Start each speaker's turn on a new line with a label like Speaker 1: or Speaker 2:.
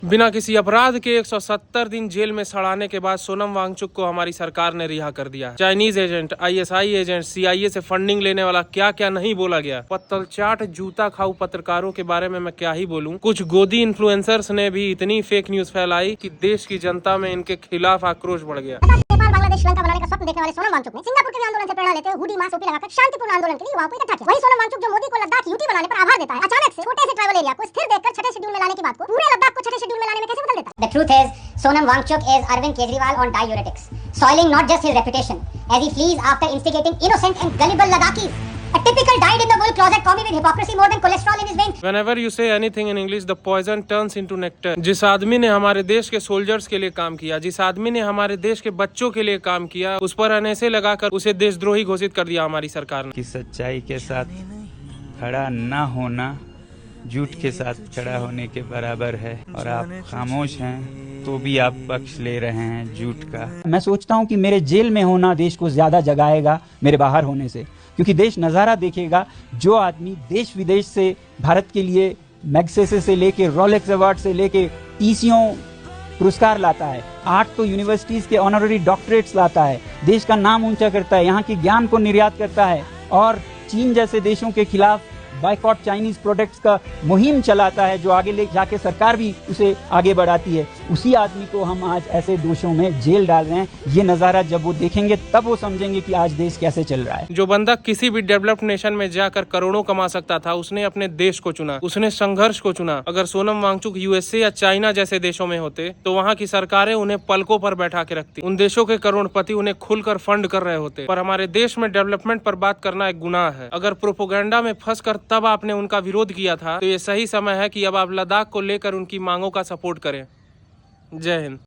Speaker 1: बिना किसी अपराध के 170 दिन जेल में सड़ाने के बाद सोनम वांगचुक को हमारी सरकार ने रिहा कर दिया। Chinese agent, ISI agent, CIA से फंडिंग लेने वाला क्या क्या नहीं बोला गया। पत्तल चाट जूता खाऊ पत्रकारों के बारे में मैं क्या ही बोलूं। कुछ गोदी इन्फ्लुएंसर्स ने भी इतनी फेक न्यूज फैलाई कि देश की जनता में इनके खिलाफ आक्रोश बढ़ गया।
Speaker 2: बांग्लादेश श्रीलंका बनाने का स्वप्न देखने वाले सोनम वांगचुक ने सिंगापुर के भी आंदोलन से प्रेरणा लेते हुए हुडी मास्क टोपी लगाकर शांतिपूर्ण आंदोलन के लिए युवाओं को इकट्ठा किया। वहीं सोनम वांगचुक जो मोदी को लद्दाख यूटी बनाने पर आभार देता है, अचानक से छोटे से ट्राइबल एरिया को स्थिर देखकर छठे शेड्यूल में लाने की बात को पूरे लद्दाख को छठे शेड्यूल में लाने में कैसे बदल देता है।
Speaker 3: The truth is, Sonam Wangchuk is Arvind Kejriwal on diuretics, soiling not just his reputation as he flees after instigating innocent and gullible Ladakhis. A typical dyed-in-the-wool closet commie with hypocrisy more than cholesterol in his veins.
Speaker 1: Whenever you say anything in English, the poison turns into nectar. जिस आदमी ने हमारे देश के soldiers के लिए काम किया, जिस आदमी ने हमारे देश के बच्चों के लिए काम किया, उस पर एनएसए लगाकर उसे देशद्रोही घोषित कर दिया हमारी सरकार ने।
Speaker 4: कि सच्चाई के साथ खड़ा ना होना झूठ के साथ खड़ा होने के बराबर है, और आप खामोश हैं तो भी आप पक्ष ले रहे हैं झूठ का।
Speaker 5: मैं सोचता हूं कि मेरे जेल में होना देश को ज्यादा जगाएगा मेरे बाहर होने से, क्योंकि देश नज़ारा देखेगा। जो आदमी देश विदेश से भारत के लिए मैग्सेसे से लेके रोलेक्स अवार्ड से लेके टीसीओ पुरस्कार लाता है, 8 तो यूनिवर्सिटीज के ऑनररी डॉक्टरेट्स लाता है, देश का नाम ऊंचा करता है, यहाँ के ज्ञान को निर्यात करता है, और चीन जैसे देशों के खिलाफ बाइकॉट चाइनीज प्रोडक्ट्स का मुहिम चलाता है, जो आगे ले जाके सरकार भी उसे आगे बढ़ाती है। उसी आदमी को हम आज ऐसे दोषों में जेल डाल रहे हैं। ये नज़ारा जब वो देखेंगे तब वो समझेंगे कि आज देश कैसे चल रहा है।
Speaker 1: जो बंदा किसी भी डेवलप्ड नेशन में जाकर करोड़ों कमा सकता था, उसने अपने देश को चुना, उसने संघर्ष को चुना। अगर सोनम वांगचुक यूएसए या चाइना जैसे देशों में होते तो वहाँ की सरकारें उन्हें पलकों पर बैठा के रखती, उन देशों के करोड़पति उन्हें खुलकर फंड कर रहे होते। पर हमारे देश में डेवलपमेंट पर बात करना एक गुनाह है। अगर प्रोपोगेंडा में फंसकर तब आपने उनका विरोध किया था, तो ये सही समय है कि अब आप लद्दाख को लेकर उनकी मांगों का सपोर्ट करें। जय हिंद।